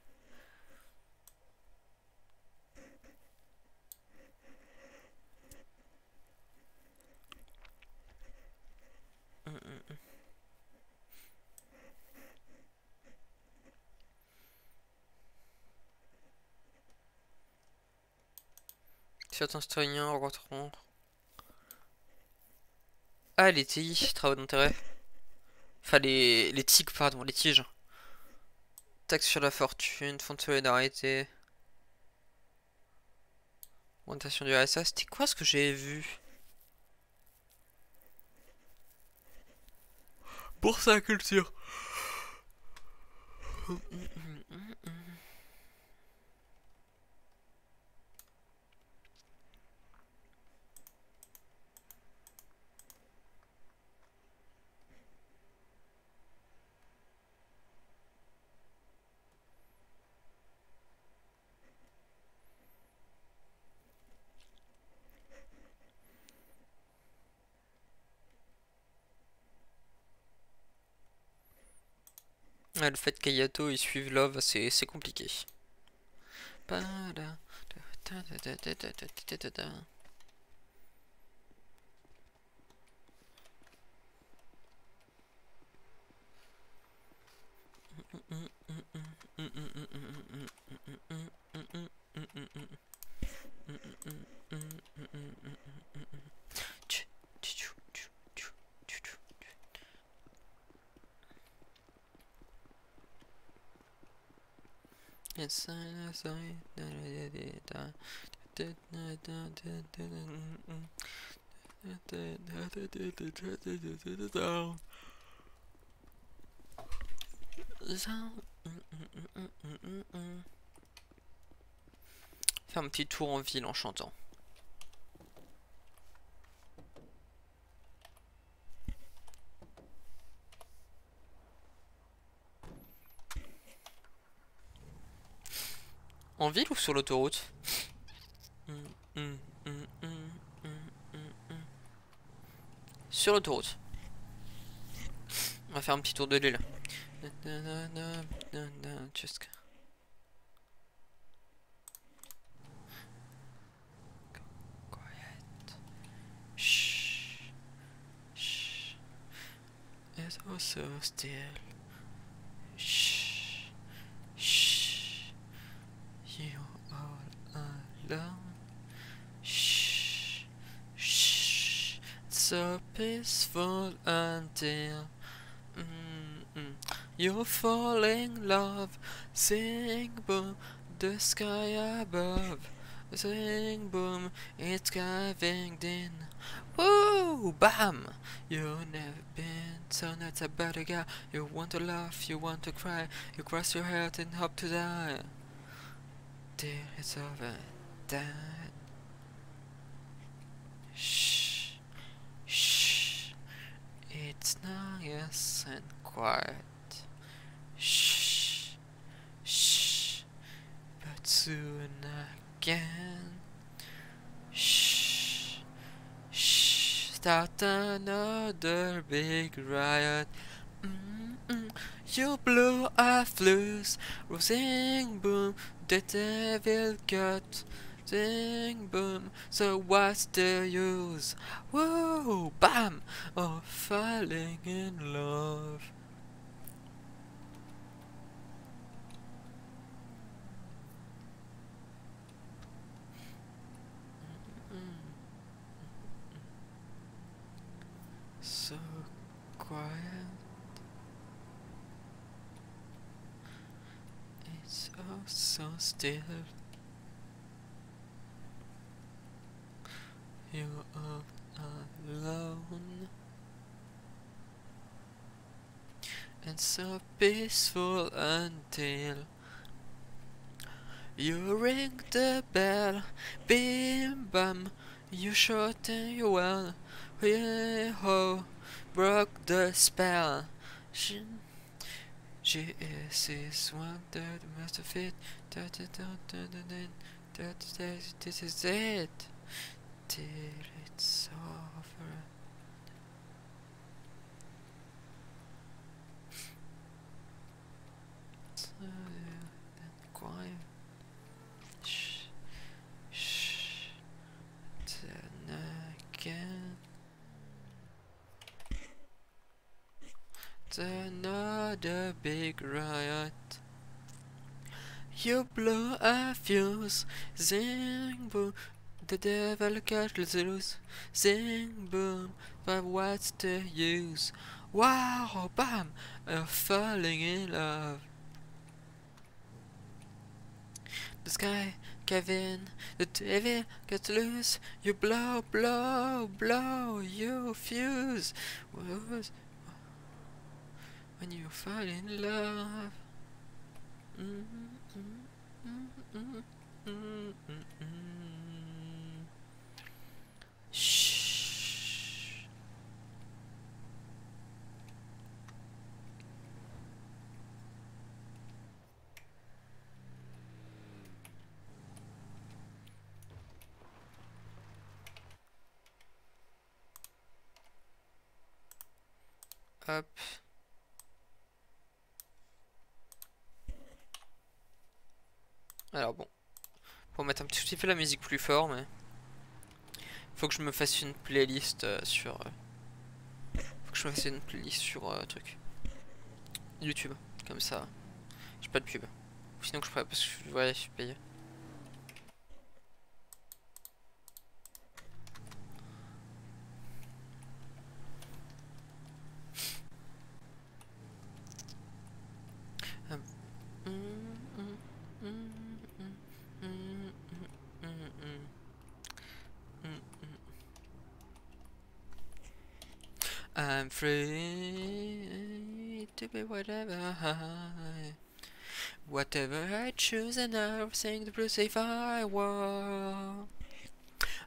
Certains citoyens rentreront. Ah, les TI, travaux d'intérêt. Enfin, les TIC, pardon, les tiges. Taxe sur la fortune, fonds de solidarité. Augmentation du RSA, c'était quoi ce que j'ai vu? Bourse à la culture. Ouais, le fait qu'Ayato ils suivent Love, c'est compliqué. Faire un petit tour en ville en chantant. En ville ou sur l'autoroute? Sur l'autoroute. On va faire un petit tour de l'île. Just... Quiet. Shh. Shh. It's also still. Shh. Shh. You all alone. Shh. Shh. It's so peaceful until you fall in love. Sing boom, the sky above. Sing boom, it's caving in. Woo! Bam! You've never been so nuts about a guy. You want to laugh, you want to cry. You cross your heart and hope to die. Till it's over, dad. Shh, shh. It's nice and quiet. Shh, shh. But soon again. Shh, shh. Start another big riot. You blow a fuse. Sing boom, the devil got. Sing boom, so what's the use? Whoa, bam, of falling in love. So quiet. It's all so still. You are alone and so peaceful until you ring the bell. Bim bam, you shot and you well. Ho, broke the spell. She is one third most of it. This is it. Till it's over. Quiet. Shh, shh. Then again. Another big riot. You blow a fuse, zing boom. The devil cut loose, sing boom, but what's the use? Wow, bam, falling in love. The sky cave in, the devil cut loose, you blow, blow, blow, you fuse. When you fall in love. Shh. Hop. Alors bon, pour mettre un petit peu la musique plus fort, mais faut que je me fasse une playlist sur. Faut que je me fasse une playlist sur truc YouTube, comme ça, j'ai pas de pub. Sinon que je pourrais, parce que ouais, je suis payé. I'm free to be whatever I choose, and I'll sing the blues if I want.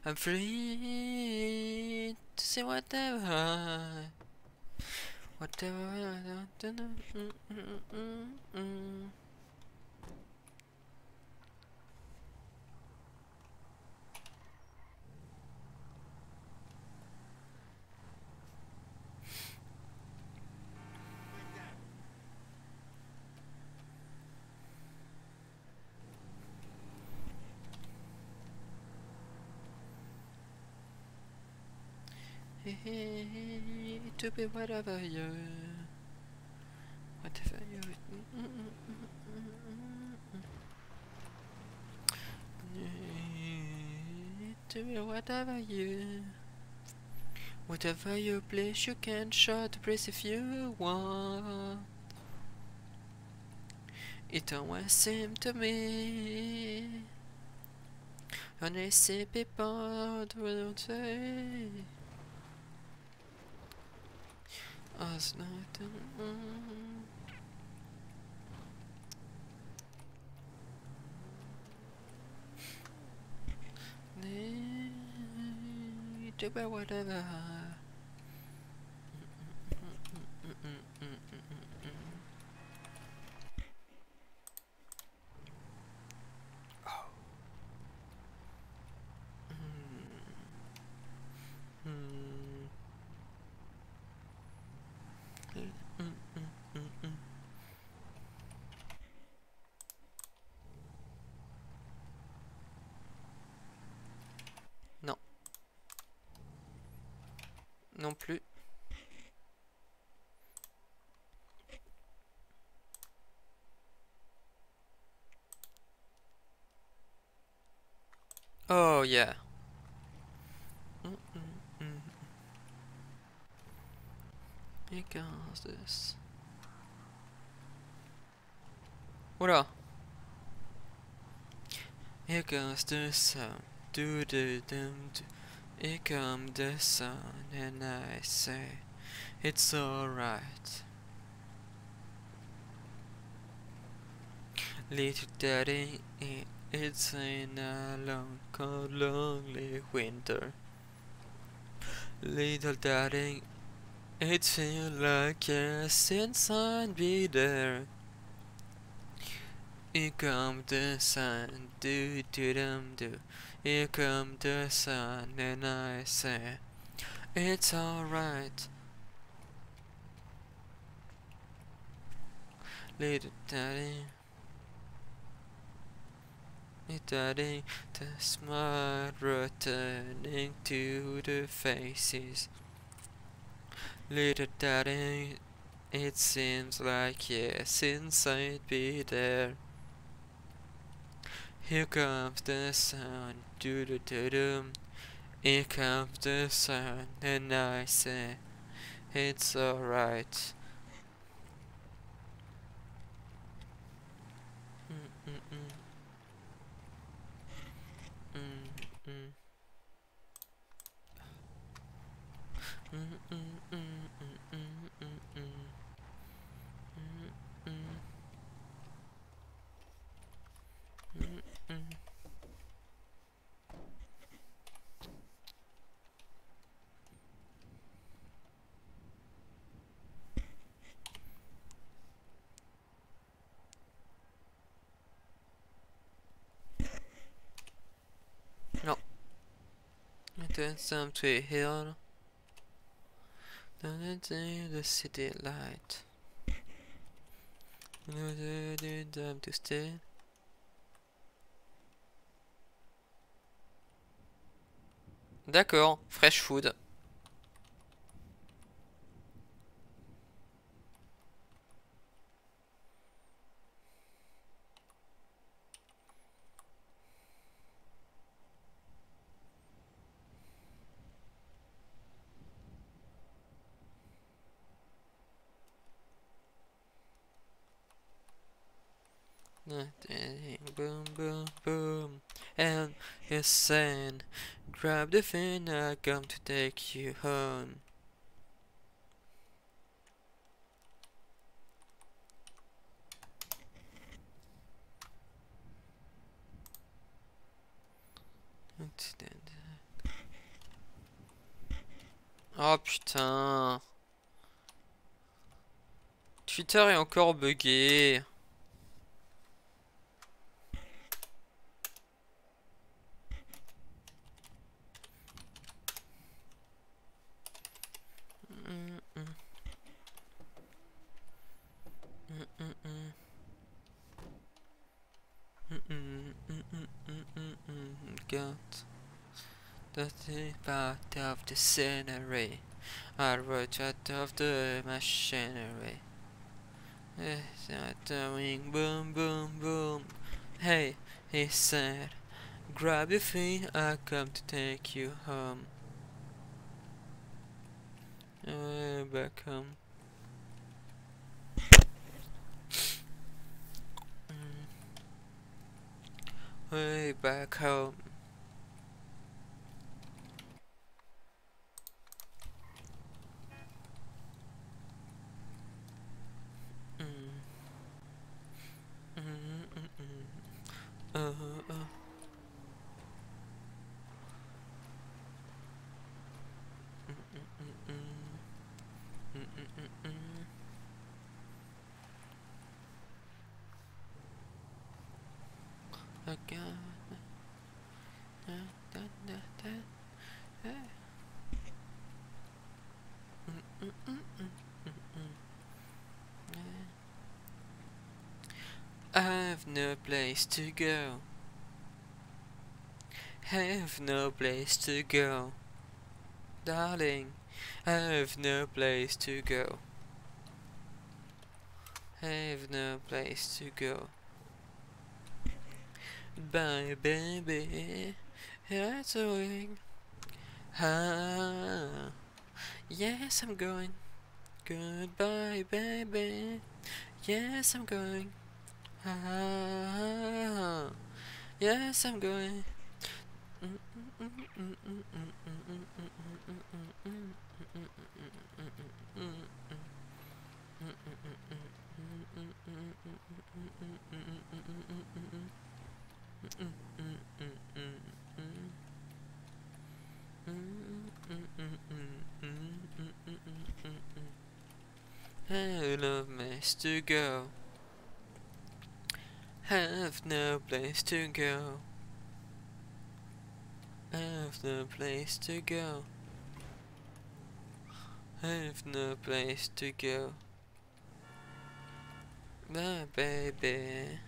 I'm free to say whatever I don't know. To be whatever you to be whatever you please, you can shut the place if you want. It always seemed to me when I see people don't say us nothing. To be whatever. Non. Non plus. Oh yeah. Here comes this. Oula. Here comes the sun. Do do dum do. Here comes the sun, and I say it's alright. Little daddy, it's in a long, cold, lonely winter. Little daddy, it feels like yes, since I'd be there. Here comes the sun, do do dum do. Here comes the sun, and I say it's alright. Little daddy, daddy, the smile returning to the faces. Little daddy, it seems like yes, since I'd be there. Here comes the sun, do do do do. Here comes the sun, and I say it's alright. No. It's time to hill. The city light. Time to stay. D'accord, fresh food. Boom, boom, boom, and his son, grab the fin, I come to take you home. Oh putain, Twitter est encore buggé. Got the part of the scenery. I wrote out of the machinery. It's not doing boom, boom, boom. Hey, he said, grab your feet, I come to take you home. Back home. Way back home. I've no place to go. Have no place to go. Darling, I've no place to go. Have no place to go. Bye, baby. It's going. Ah, yes, I'm going. Goodbye, baby. Yes, I'm going. Ah, yes, I'm going. Have no place to go. Have no place to go. Have no place to go. Have no place to go. Bye, baby.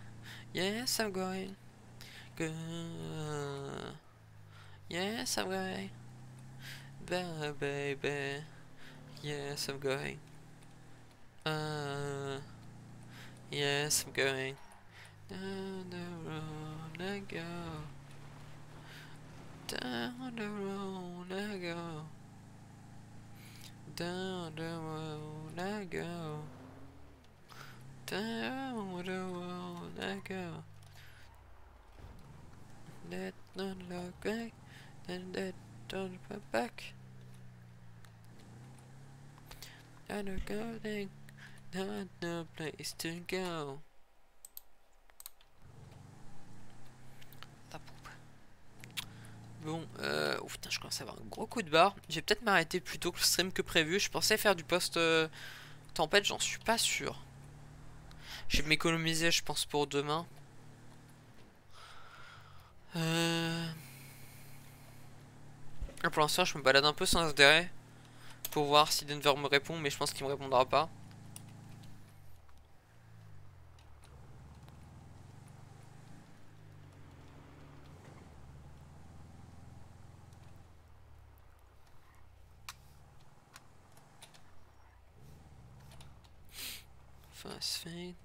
Yes, I'm going. Go. Yes, I'm going. Bye, baby. Yes, I'm going. Yes, I'm going. Down the road I go. Down the road I go. Down the road I go. Down the road I go. That don't look back, and that don't look back. I don't go there, not no place to go. La poupe. Bon, oh putain, je commence à avoir un gros coup de barre. Je vais peut-être m'arrêter plus tôt que le stream que prévu. Je pensais faire du post tempête, j'en suis pas sûr. Je vais m'économiser, je pense, pour demain. Pour l'instant, je me balade un peu sans intérêt pour voir si Denver me répond, mais je pense qu'il me répondra pas. Fast fade.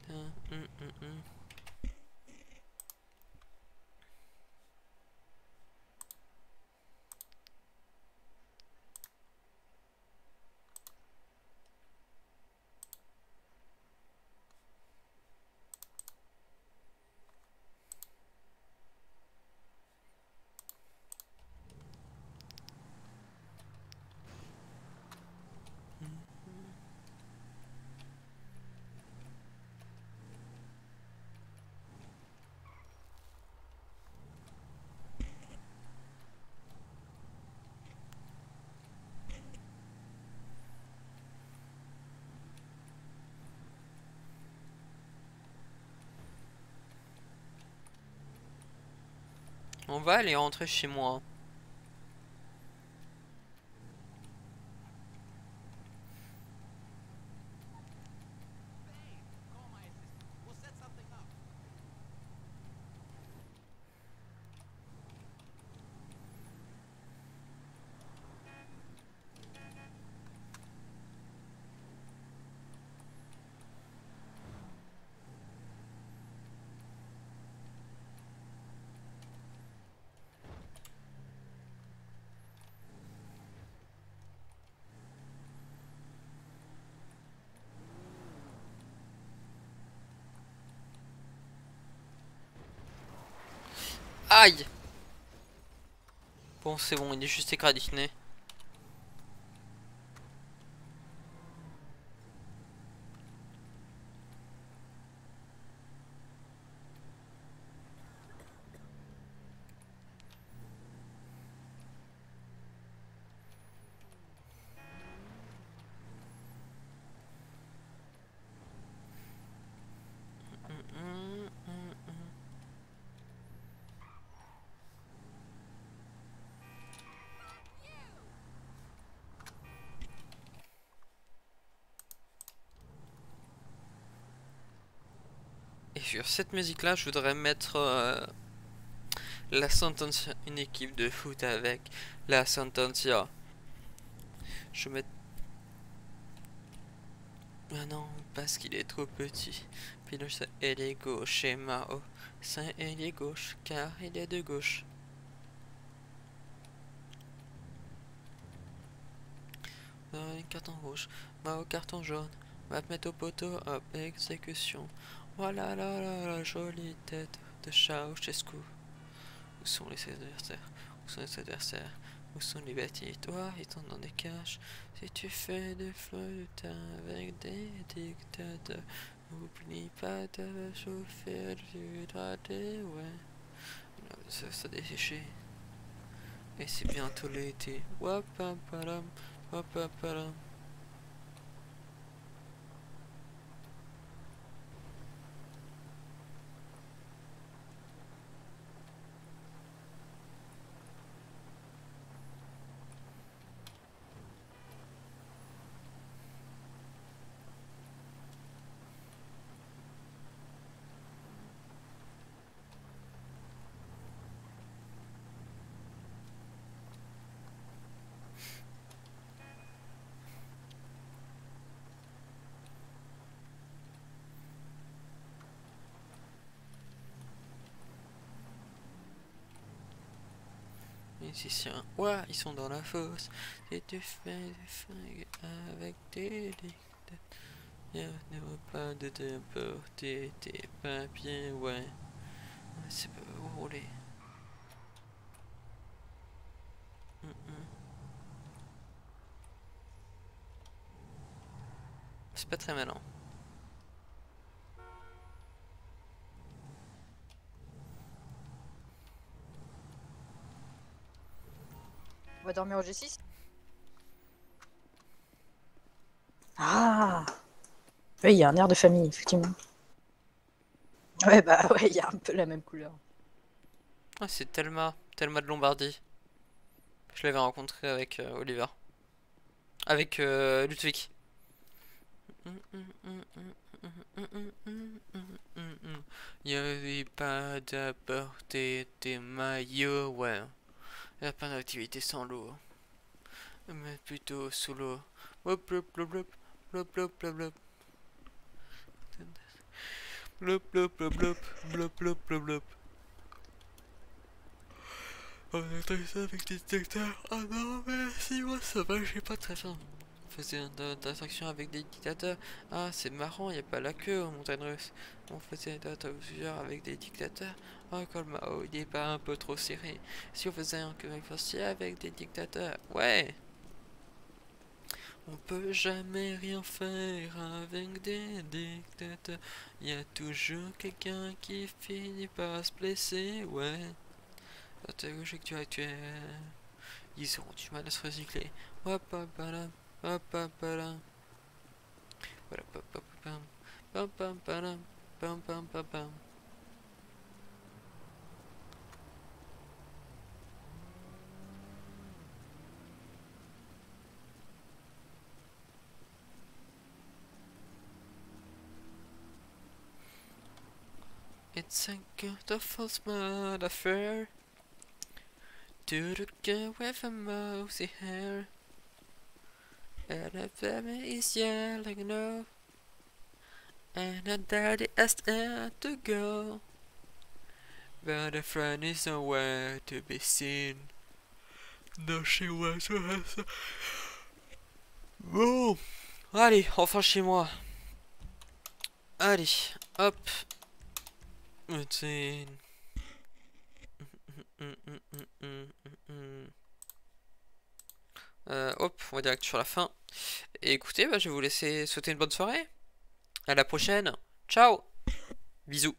On va aller rentrer chez moi. Aïe! Bon, c'est bon, il est juste égratigné. Et sur cette musique là, je voudrais mettre la Sentencia, une équipe de foot avec la Sentencia. Je vais mettre... Ah non, parce qu'il est trop petit. Pinochet, il est gauche et Mao, c'est il est gauche, car il est de gauche. Carton rouge, Mao carton jaune, va te mettre au poteau, hop, exécution. Voilà la jolie tête de Ceausescu. Où sont les adversaires? Où sont les adversaires? Où sont les bâtis? Toi, ils sont dans des caches. Si tu fais des flûtes avec des dictateurs, n'oublie pas de chauffer l'hydraté, ouais. Ça déséché. Et c'est bientôt l'été. Wapapalam, wapapalam. musiciens, ouais, ils sont dans la fosse. Et tu fais des fringues avec des dictateurs. Y'a pas de t'importer tes papiers, ouais. C'est pas où rouler. C'est pas très malin. On va dormir au G6. Ah oui, il y a un air de famille, effectivement. Ouais, bah ouais, il y a un peu la même couleur. Ah, c'est Thelma de Lombardie. Je l'avais rencontré avec Oliver. Avec Ludwig. Y'avait pas d'apporter tes maillots, ouais. Y'a pas d'activité sans l'eau. Mais plutôt sous l'eau. Hop, blop, blop, blop. Blop, blop, blop, blop. Blop, blop, blop, blop. Blop, blop, blop, blop. On a trouvé ça avec des dictateurs. Ah non, mais si, moi ça va, j'ai pas très faim. On faisait d'interactions avec des dictateurs. Ah, c'est marrant, y a pas la queue en montagne russe. On faisait d'interactions avec des dictateurs. Oh, Colmao, il est pas un peu trop serré. Si on faisait un queue avec des dictateurs, ouais. On peut jamais rien faire avec des dictateurs. Y a toujours quelqu'un qui finit par se blesser, ouais. La technologie actuelle, ils auront du mal à se recycler. Hop hop là, hop hop là. Voilà, pop pop pam, pam pam pam, pam pam pam pam. It's a good of false mud affair. To the girl with a mousy hair. And a baby is yelling no. And her daddy asked her to go. But a friend is nowhere to be seen. No, she was her. Bon, allez, enfin chez moi. Allez, hop. Routine. Hop, on va direct sur la fin. Et écoutez, bah, je vais vous laisser souhaiter une bonne soirée. À la prochaine. Ciao. Bisous.